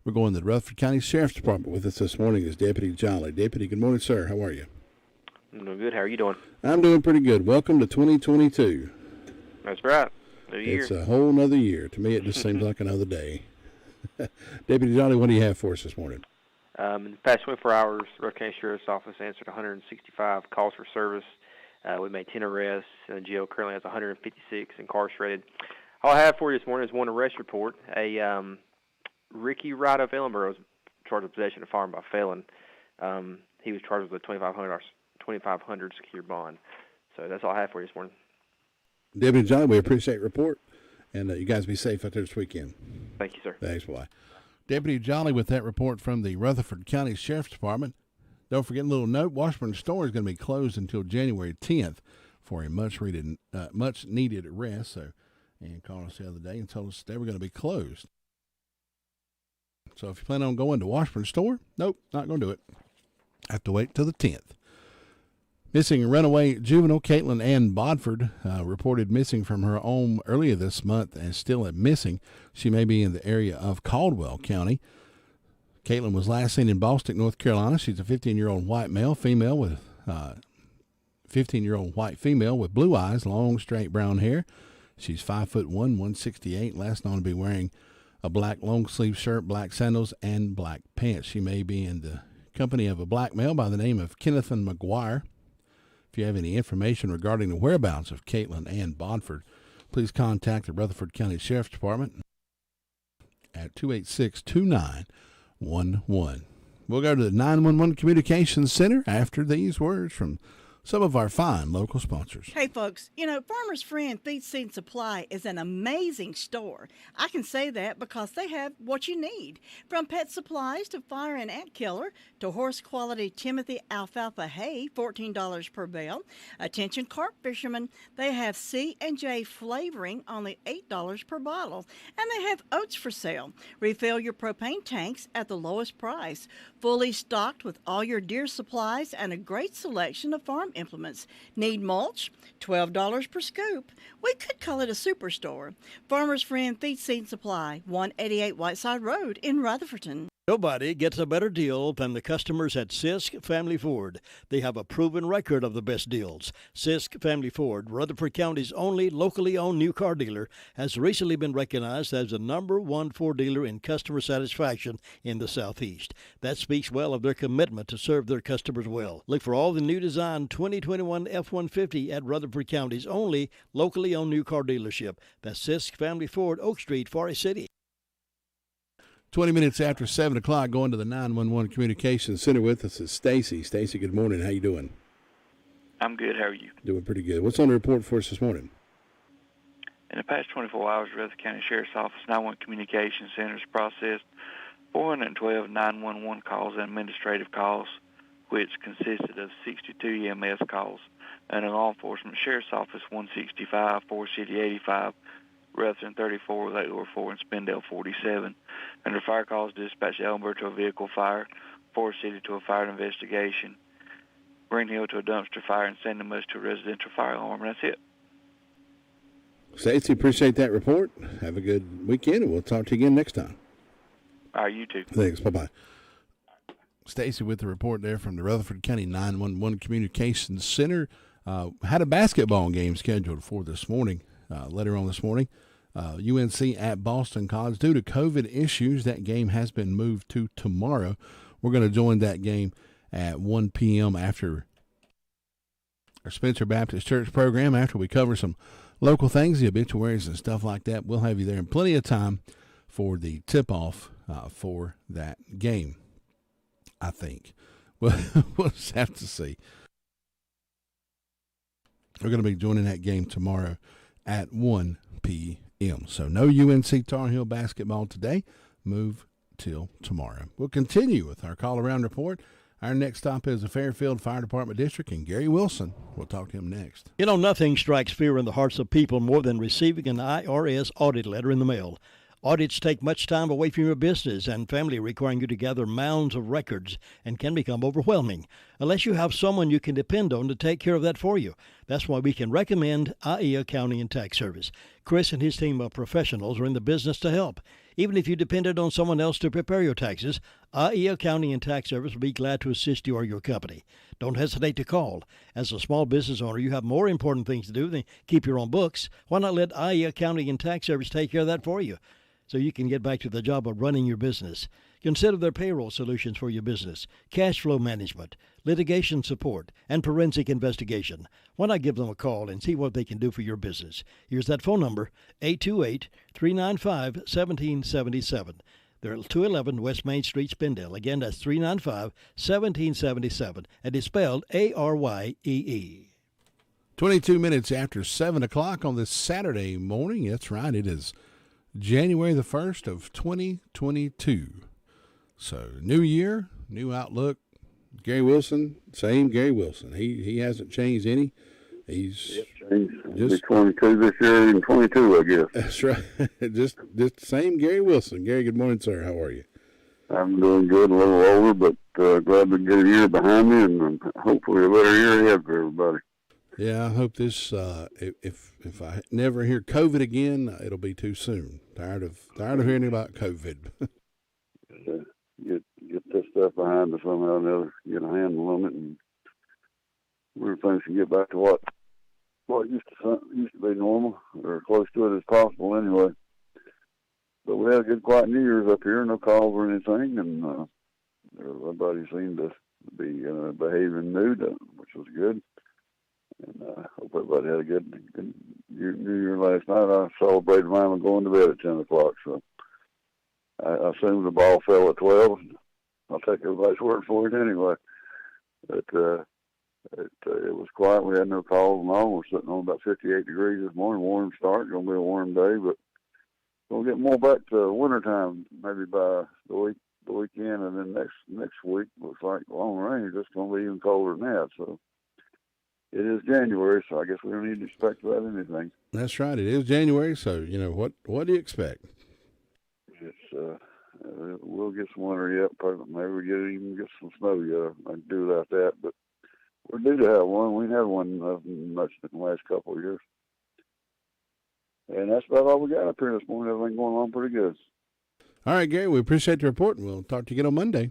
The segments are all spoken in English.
We're going to the Rutherford County Sheriff's Department. With us this morning is Deputy Jolly. Deputy, good morning, sir. How are you? I'm doing good. How are you doing? I'm doing pretty good. Welcome to 2022. That's right. New year. It's a whole nother year. To me, it just seems like another day. Deputy Jolly, what do you have for us this morning? In the past 24 hours, Rutherford County Sheriff's Office answered 165 calls for service. We made 10 arrests, and the jail currently has 156 incarcerated. All I have for you this morning is one arrest report. Ricky Wright of Ellenboro was charged with possession of a firearm by felon. He was charged with a $2,500 secure bond. So that's all I have for you this morning. Deputy Jolly, we appreciate your report, and you guys be safe out there this weekend. Thank you, sir. Thanks, bye. Deputy Jolly with that report from the Rutherford County Sheriff's Department. Don't forget a little note, Washburn store is going to be closed until January 10th for a much-needed rest. So, and called us the other day and told us they were going to be closed. So if you plan on going to Washburn store, nope, not going to do it. Have to wait till the 10th. Missing runaway juvenile Caitlin Ann Bodford reported missing from her home earlier this month and still missing. She may be in the area of Caldwell County. Caitlin was last seen in Boston, North Carolina. She's a 15-year-old white female with 15-year-old white female with blue eyes, long straight brown hair. She's 5'1", 168. Last known to be wearing a black long sleeve shirt, black sandals, and black pants. She may be in the company of a black male by the name of Kennethan McGuire. If you have any information regarding the whereabouts of Caitlin Ann Bodford, please contact the Rutherford County Sheriff's Department at 286-2911. We'll go to the 911 Communications Center after these words from some of our fine local sponsors. Hey, folks, Farmer's Friend Feed Seed Supply is an amazing store. I can say that because they have what you need. From pet supplies to fire and ant killer to horse-quality Timothy alfalfa hay, $14 per bale. Attention carp fishermen, they have C&J flavoring, only $8 per bottle. And they have oats for sale. Refill your propane tanks at the lowest price. Fully stocked with all your deer supplies and a great selection of farm implements. Need mulch? $12 per scoop. We could call it a superstore. Farmer's Friend Feed Seed Supply, 188 Whiteside Road in Rutherfordton. Nobody gets a better deal than the customers at Sisk Family Ford. They have a proven record of the best deals. Sisk Family Ford, Rutherford County's only locally owned new car dealer, has recently been recognized as the #1 Ford dealer in customer satisfaction in the Southeast. That speaks well of their commitment to serve their customers well. Look for all the new design 2021 F-150 at Rutherford County's only locally owned new car dealership. That's Sisk Family Ford, Oak Street, Forest City. 20 minutes after 7 o'clock, going to the 911 Communications Center with us is Stacy. Stacy, good morning. How you doing? I'm good. How are you? Doing pretty good. What's on the report for us this morning? In the past 24 hours, Rutherford County Sheriff's Office 911 Communications Centers processed 412 911 calls and administrative calls, which consisted of 62 EMS calls, and in law enforcement, Sheriff's Office 165, Forest City 85, Rutherford 34, Lake Lure 4, and Spindale 47. Under fire calls, dispatch Ellenboro to a vehicle fire, Forest City to a fire investigation, Green Hill to a dumpster fire, and San Dimas to a residential fire alarm. And that's it. Stacy, appreciate that report. Have a good weekend, and we'll talk to you again next time. All right, you too. Thanks. Bye-bye. Stacy with the report there from the Rutherford County 911 Communications Center. Had a basketball game scheduled for this morning. Later on this morning, UNC at Boston College. Due to COVID issues, that game has been moved to tomorrow. We're going to join that game at 1 p.m. after our Spencer Baptist Church program, after we cover some local things, the obituaries and stuff like that. We'll have you there in plenty of time for the tip-off for that game, I think. We'll just have to see. We're going to be joining that game tomorrow at 1 p.m. So no UNC Tar Heel basketball today. Move till tomorrow. We'll continue with our call-around report. Our next stop is the Fairfield Fire Department District, and Gary Wilson. We'll talk to him next. Nothing strikes fear in the hearts of people more than receiving an IRS audit letter in the mail. Audits take much time away from your business and family, requiring you to gather mounds of records, and can become overwhelming unless you have someone you can depend on to take care of that for you. That's why we can recommend IE Accounting and Tax Service. Chris and his team of professionals are in the business to help. Even if you depended on someone else to prepare your taxes, IE Accounting and Tax Service will be glad to assist you or your company. Don't hesitate to call. As a small business owner, you have more important things to do than keep your own books. Why not let IE Accounting and Tax Service take care of that for you so you can get back to the job of running your business? Consider their payroll solutions for your business, cash flow management, litigation support, and forensic investigation. Why not give them a call and see what they can do for your business? Here's that phone number, 828-395-1777. They're at 211 West Main Street, Spindale. Again, that's 395-1777, and it's spelled Aryee. 22 minutes after 7 o'clock on this Saturday morning. That's right, it is January the 1st of 2022. So, new year, new outlook. Gary Wilson, same Gary Wilson. He hasn't changed any. He's just 22 this year and 22, I guess. That's right. just the same Gary Wilson. Gary, good morning, sir. How are you? I'm doing good, a little older, but glad to get a year behind me, and hopefully a better year ahead for everybody. Yeah, I hope this. If I never hear COVID again, it'll be too soon. Tired of hearing about COVID. Get this stuff behind us somehow or another. Get a handle on it, and everything should get back to what used to be normal, or close to it as possible anyway. But we had a good quiet New Year's up here, no calls or anything, and everybody seemed to be behaving which was good. And I hope everybody had a good New Year last night. I celebrated mine with going to bed at 10 o'clock, so I assume the ball fell at 12. I'll take everybody's word for it anyway. But it was quiet. We had no calls and all. We're sitting on about 58 degrees this morning. Warm start. Going to be a warm day, but we'll get more back to wintertime maybe by the weekend, and then next week looks like long range. It's going to be even colder than that. So it is January, so I guess we don't need to expect about anything. That's right. It is January, so what do you expect? It's we'll get some winter yet. Maybe we even get some snow yet. I can do without that, but we're due to have one. We had one much in the last couple of years. And that's about all we got up here this morning. Everything going on pretty good. All right, Gary, we appreciate the report, and we'll talk to you again on Monday.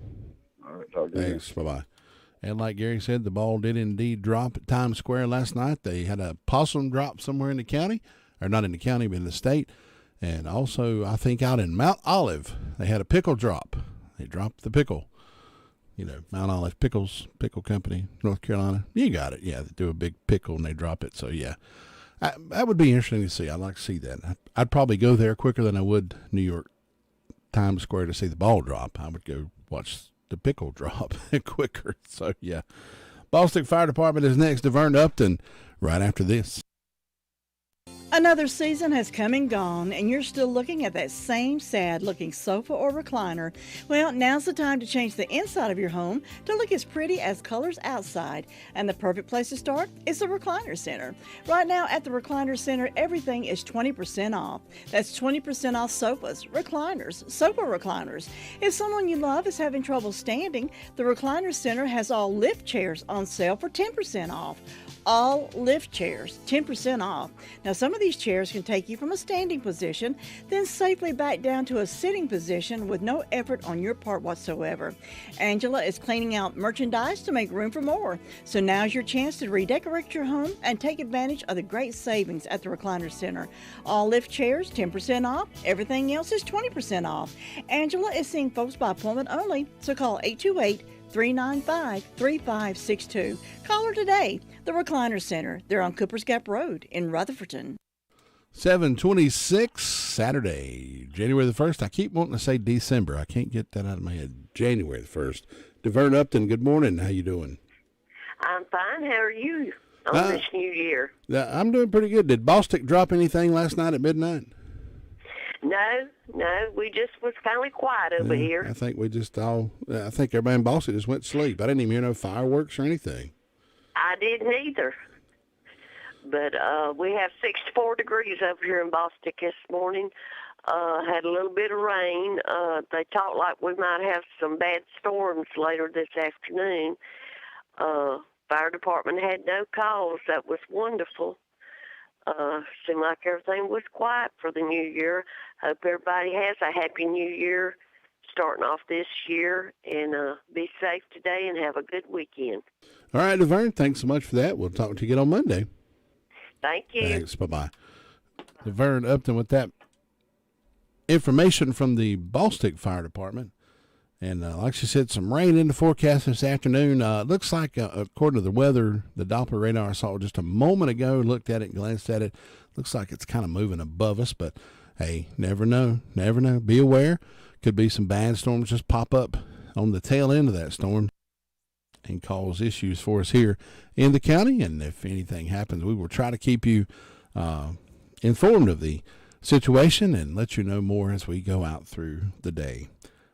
All right, talk to you. Thanks. Bye-bye. And like Gary said, the ball did indeed drop at Times Square last night. They had a possum drop somewhere in the county, or not in the county, but in the state. And also, I think out in Mount Olive, they had a pickle drop. They dropped the pickle. Mount Olive Pickle Company, North Carolina. You got it. Yeah, they do a big pickle and they drop it. So, yeah, that would be interesting to see. I'd like to see that. I'd probably go there quicker than I would New York Times Square to see the ball drop. I would go watch the pickle drop quicker. So, yeah. Boston Fire Department is next to Vern Upton right after this. Another season has come and gone, and you're still looking at that same sad-looking sofa or recliner. Well, now's the time to change the inside of your home to look as pretty as colors outside. And the perfect place to start is the Recliner Center. Right now at the Recliner Center, everything is 20% off. That's 20% off sofas, recliners, sofa recliners. If someone you love is having trouble standing, the Recliner Center has all lift chairs on sale for 10% off. All lift chairs, 10% off. Now, some of these chairs can take you from a standing position, then safely back down to a sitting position with no effort on your part whatsoever. Angela is cleaning out merchandise to make room for more. So now's your chance to redecorate your home and take advantage of the great savings at the Recliner Center. All lift chairs, 10% off. Everything else is 20% off. Angela is seeing folks by appointment only, so call 828-395-3562. Call her today. The Recliner Center. They're on Cooper's Gap Road in Rutherfordton. 7/26, Saturday, January the 1st. I keep wanting to say December. I can't get that out of my head. January the 1st. DeVern Upton, good morning. How you doing? I'm fine. How are you on this new year? I'm doing pretty good. Did Bostic drop anything last night at midnight? No. We just was kind of quiet over here. I think we just I think everybody in Bostic just went to sleep. I didn't even hear no fireworks or anything. I didn't either. But we have 64 degrees over here in Bostic this morning. Had a little bit of rain. They talked like we might have some bad storms later this afternoon. Fire department had no calls. That was wonderful. Seemed like everything was quiet for the new year. Hope everybody has a happy new year starting off this year, and be safe today and have a good weekend. All right, Laverne, thanks so much for that. We'll talk to you again on Monday. Thank you. Thanks. Bye-bye. Laverne Upton with that information from the Ballstick Fire Department. And like she said, some rain in the forecast this afternoon. Looks like, according to the weather, the Doppler radar I saw just a moment ago, looked at it, glanced at it. Looks like it's kind of moving above us, but hey, never know. Never know. Be aware. Could be some bad storms just pop up on the tail end of that storm and cause issues for us here in the county. And if anything happens, we will try to keep you informed of the situation and let you know more as we go out through the day.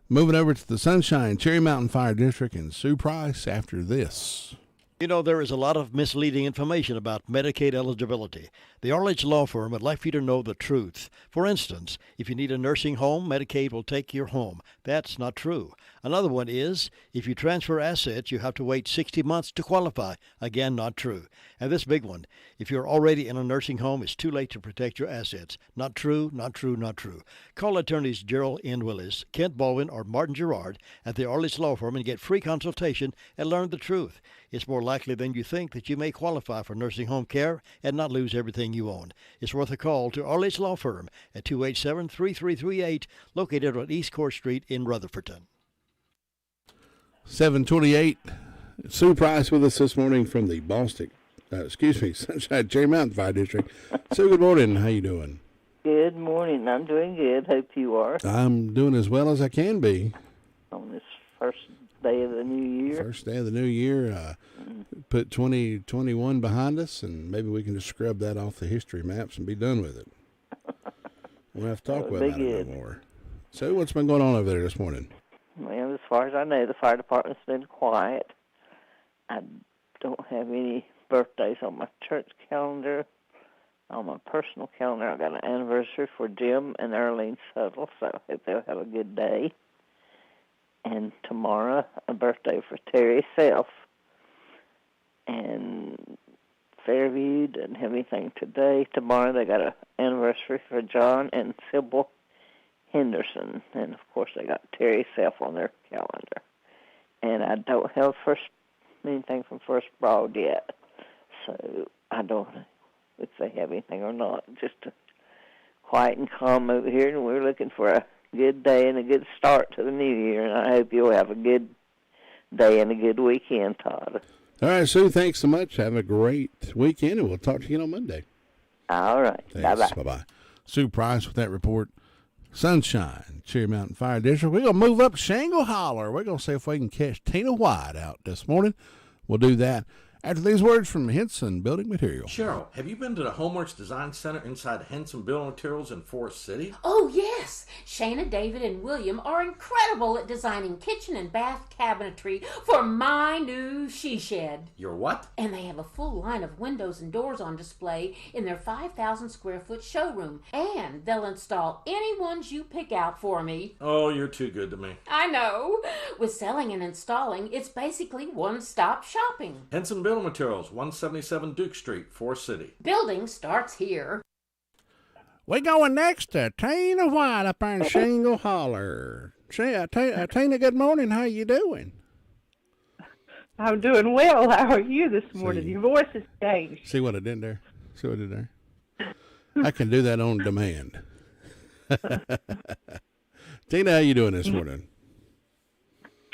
Moving over to the Sunshine Cherry Mountain Fire District and Sue Price after this. You know, there is a lot of misleading information about Medicaid eligibility. The Arledge Law Firm would like for you to know the truth. For instance, if you need a nursing home, Medicaid will take your home. That's not true. Another one is, if you transfer assets, you have to wait 60 months to qualify. Again, not true. And this big one, if you're already in a nursing home, it's too late to protect your assets. Not true, not true, not true. Call attorneys Gerald N. Willis, Kent Baldwin, or Martin Gerard at the Arledge Law Firm and get free consultation and learn the truth. It's more likely than you think that you may qualify for nursing home care and not lose everything you own. It's worth a call to Arledge Law Firm at 287-3338, located on East Court Street in Rutherfordton. 728. Sue Price with us this morning from the Sunshine Cherry Mountain Fire District. Sue, good morning. How you doing? Good morning. I'm doing good. Hope you are. I'm doing as well as I can be. On this first day of the new year. First day of the new year. Put 2021 behind us, and maybe we can just scrub that off the history maps and be done with it. We don't have to talk about it no more. So what's been going on over there this morning? Well, as far as I know, the fire department's been quiet. I don't have any birthdays on my church calendar. On my personal calendar, I've got an anniversary for Jim and Earlene Suttle, so I hope they'll have a good day. And tomorrow, a birthday for Terry Self. And Fairview didn't have anything today. Tomorrow, they got an anniversary for John and Sybil Henderson. And, of course, they got Terry Self on their calendar. And I don't have anything from First Broad yet. So I don't know if they have anything or not. Just quiet and calm over here, and we're looking for a good day and a good start to the new year. And I hope you'll have a good day and a good weekend, Todd. All right, Sue, thanks so much. Have a great weekend, and we'll talk to you on Monday. All right. Thanks. Bye-bye. Bye-bye. Sue Price with that report. Sunshine, Cherry Mountain Fire District. We're going to move up Shingle Holler. We're going to see if we can catch Tina White out this morning. We'll do that after these words from Henson Building Materials. Cheryl, have you been to the Homeworks Design Center inside Henson Building Materials in Forest City? Oh, yes. Shana, David, and William are incredible at designing kitchen and bath cabinetry for my new she shed. Your what? And they have a full line of windows and doors on display in their 5,000 square foot showroom. And they'll install any ones you pick out for me. Oh, you're too good to me. I know. With selling and installing, it's basically one-stop shopping. Henson Building Materials, 177 Duke Street, Forest City. Building starts here. We're going next to Tina White up there in Shingle Holler. Tina, good morning. How you doing? I'm doing well. How are you this morning? Your voice has changed. See what I did there? See what I did there? I can do that on demand. Tina, how you doing this morning?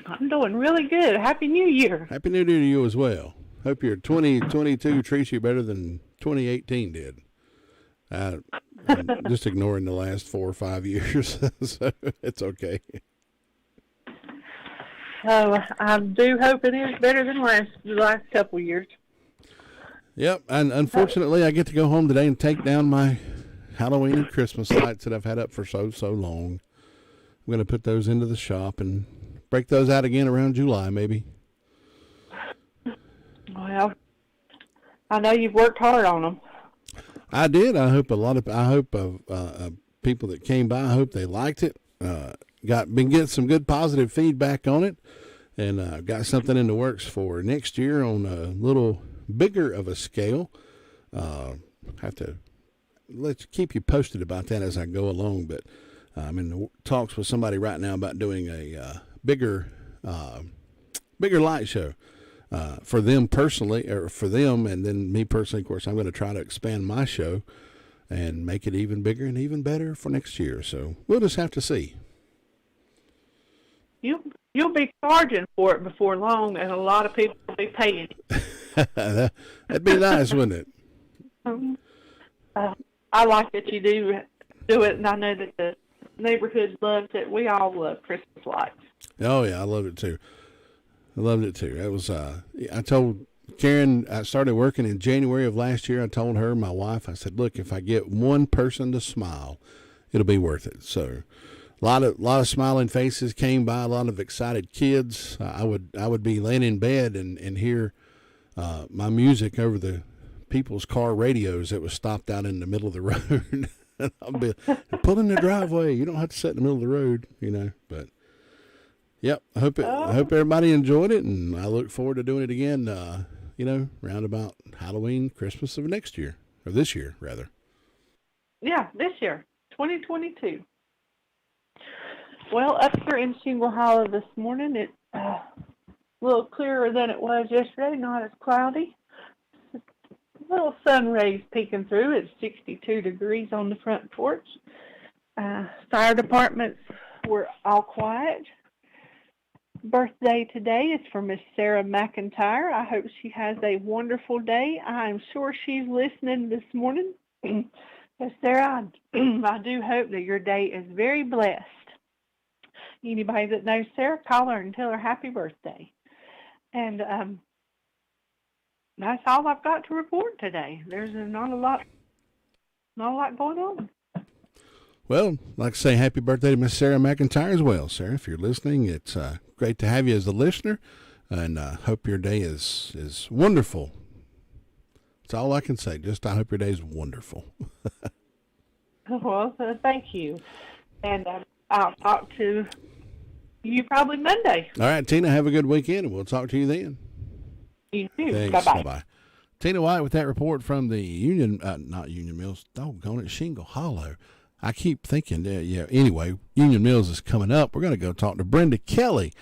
I'm doing really good. Happy New Year. Happy New Year to you as well. Hope your 2022 treats you better than 2018 did. I'm just ignoring the last 4 or 5 years, so it's okay. So I do hope it is better than the last couple of years. Yep, and unfortunately, I get to go home today and take down my Halloween and Christmas lights that I've had up for so long. I'm going to put those into the shop and break those out again around July, maybe. Well, I know you've worked hard on them. I did. I hope people that came by, I hope they liked it. Been getting some good positive feedback on it, and got something in the works for next year on a little bigger of a scale. Have to let's keep you posted about that as I go along. But I'm in the talks with somebody right now about doing a bigger light show for them personally, or for them, and then me personally. Of course, I'm going to try to expand my show and make it even bigger and even better for next year. So we'll just have to see. You'll be charging for it before long, and a lot of people will be paying. That'd be nice, wouldn't it? I like that you do it, and I know that the neighborhood loves it. We all love Christmas lights. Oh yeah, I loved it too. It was. I told Karen, I started working in January of last year. I told her, my wife, I said, look, if I get one person to smile, it'll be worth it. So a lot of smiling faces came by, a lot of excited kids. I would be laying in bed and hear my music over the people's car radios that was stopped out in the middle of the road. I'll be pull in the driveway. You don't have to sit in the middle of the road, but yep. I hope everybody enjoyed it, and I look forward to doing it again, round about Halloween, Christmas of next year, or this year rather. Yeah, this year, 2022. Well, up here in Shingle Hollow this morning, it's a little clearer than it was yesterday, not as cloudy. Little sun rays peeking through. It's 62 degrees on the front porch. Fire departments were all quiet. Birthday today is for Miss Sarah McIntyre. I hope she has a wonderful day. I'm sure she's listening this morning. Miss Sarah, I do hope that your day is very blessed. Anybody that knows Sarah, call her and tell her happy birthday. And that's all I've got to report today. There's not a lot going on. Well, I'd like to say happy birthday to Miss Sarah McIntyre as well. Sarah, if you're listening, it's great to have you as a listener, and I hope your day is wonderful. That's all I can say. Just I hope your day is wonderful. Well, thank you. And I'll talk to you probably Monday. All right, Tina, have a good weekend, and we'll talk to you then. You too. Thanks. Bye-bye. Bye-bye. Tina White with that report from the not Union Mills, doggone it, Shingle Hollow. I keep thinking, anyway, Union Mills is coming up. We're going to go talk to Brenda Kelly.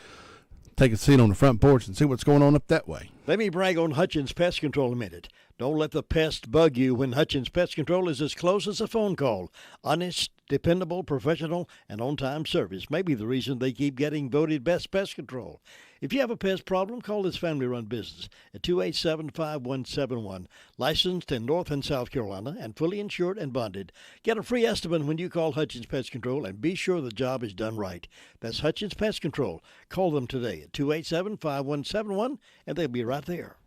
Take a seat on the front porch and see what's going on up that way. Let me brag on Hutchins Pest Control a minute. Don't let the pest bug you when Hutchins Pest Control is as close as a phone call. Honest, dependable, professional, and on-time service may be the reason they keep getting voted best pest control. If you have a pest problem, call this family-run business at 287-5171. Licensed in North and South Carolina and fully insured and bonded. Get a free estimate when you call Hutchins Pest Control and be sure the job is done right. That's Hutchins Pest Control. Call them today at 287-5171 and they'll be right there.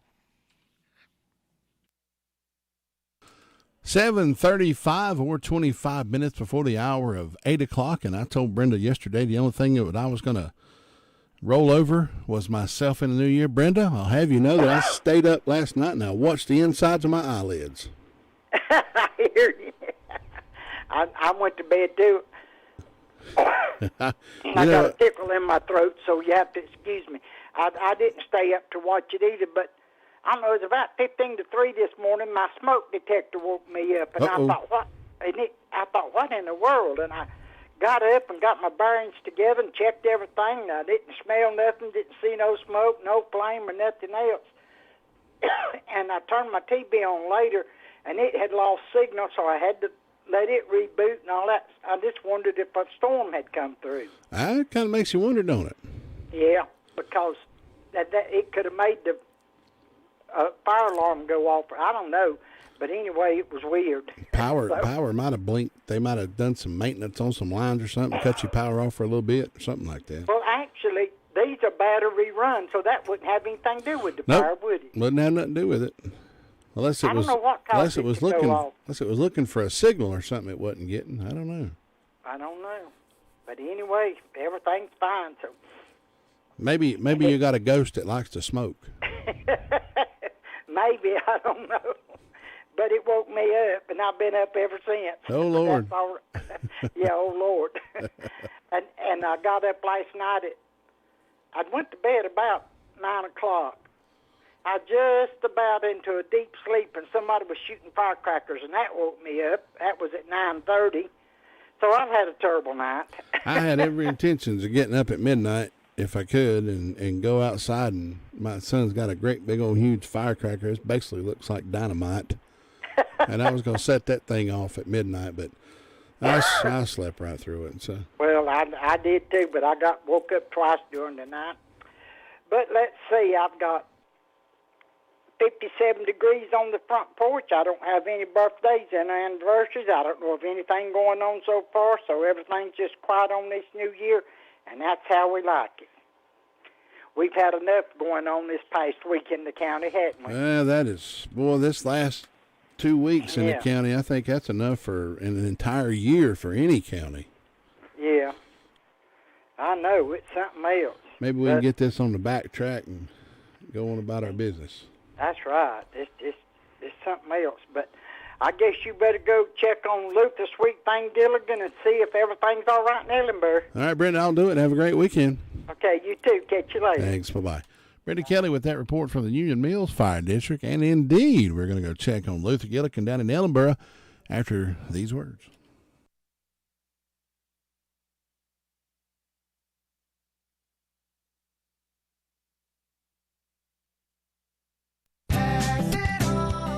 7:35 or 25 minutes before the hour of 8 o'clock, and I told Brenda yesterday the only thing that I was going to roll over was myself in the new year. Brenda, I'll have you know that I stayed up last night and I watched the insides of my eyelids. I hear you. I went to bed too. I got a tickle in my throat, so you have to excuse me. I didn't stay up to watch it either, but I don't know, it was about 15 to 3 this morning. My smoke detector woke me up, and I thought, what in the world? And I got up and got my bearings together and checked everything. And I didn't smell nothing, didn't see no smoke, no flame, or nothing else. And I turned my TV on later, and it had lost signal, so I had to let it reboot and all that. I just wondered if a storm had come through. It kind of makes you wonder, don't it? Yeah, because that it could have made the fire alarm go off. I don't know, but anyway, it was weird. Power might have blinked. They might have done some maintenance on some lines or something, cut your power off for a little bit or something like that. Well, actually, these are battery run, so that wouldn't have anything to do with the fire, would it? Wouldn't have nothing to do with it. Unless it was looking for a signal or something it wasn't getting. I don't know. But anyway, everything's fine. So maybe you got a ghost that likes to smoke. Maybe, I don't know. But it woke me up, and I've been up ever since. Oh, Lord. Yeah, oh, Lord. and I got up last night I went to bed about 9 o'clock, I just about into a deep sleep, and somebody was shooting firecrackers, and that woke me up. That was at 9:30. So I've had a terrible night. I had every intentions of getting up at midnight if I could and go outside, and my son's got a great big old huge firecracker. It basically looks like dynamite. And I was going to set that thing off at midnight, but I slept right through it. So. Well, I did too, but I woke up twice during the night. But let's see, I've got 57 degrees on the front porch. I don't have any birthdays and anniversaries. I don't know of anything going on so far, so everything's just quiet on this new year, and that's how we like it. We've had enough going on this past week in the county, haven't we? That is, boy, this last 2 weeks in the county, I think that's enough for an entire year for any county. Yeah. I know, it's something else. Maybe we can get this on the back track and go on about our business. That's right. It's something else. But I guess you better go check on Luther Sweet Thing Gilligan and see if everything's all right in Ellenborough. All right, Brenda, I'll do it. Have a great weekend. Okay, you too. Catch you later. Thanks. Bye-bye. Brenda Kelly with that report from the Union Mills Fire District. And indeed, we're going to go check on Luther Gilligan down in Ellenborough after these words.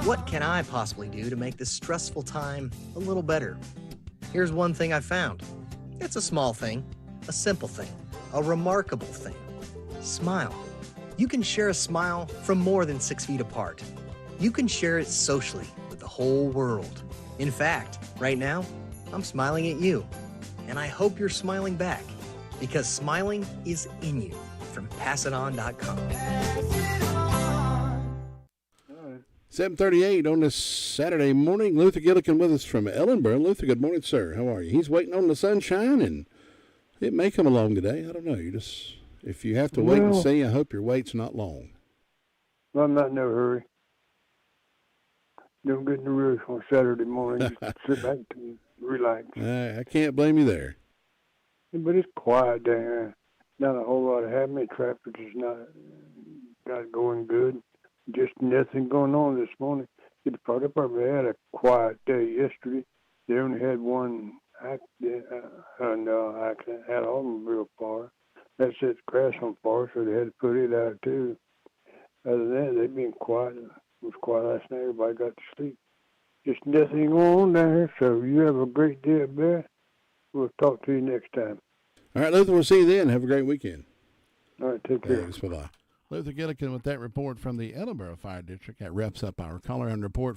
What can I possibly do to make this stressful time a little better? Here's one thing I found. It's a small thing, a simple thing, a remarkable thing. Smile. You can share a smile from more than 6 feet apart. You can share it socially with the whole world. In fact, right now, I'm smiling at you. And I hope you're smiling back, because smiling is in you. From PassItOn.com. 7:38 on this Saturday morning. Luther Gilligan with us from Ellenborough. Luther, good morning, sir. How are you? He's waiting on the sunshine, and it may come along today. I don't know. If you have to wait and see, I hope your wait's not long. I'm not in no hurry. Don't get in a rush on Saturday morning. Just sit back and relax. I can't blame you there. But it's quiet down here. Not a whole lot of happening. Traffic is not going good. Just nothing going on this morning. They probably had a quiet day yesterday. They only had one accident, had automobile fire. That set grass on fire, so they had to put it out too. Other than that, they've been quiet. It was quiet last night. Everybody got to sleep. Just nothing going on down here, so you have a great day up there. We'll talk to you next time. All right, Luther, we'll see you then. Have a great weekend. All right, take care. Thanks, bye-bye. Luther Gilligan with that report from the Ellenborough Fire District. That wraps up our caller and report.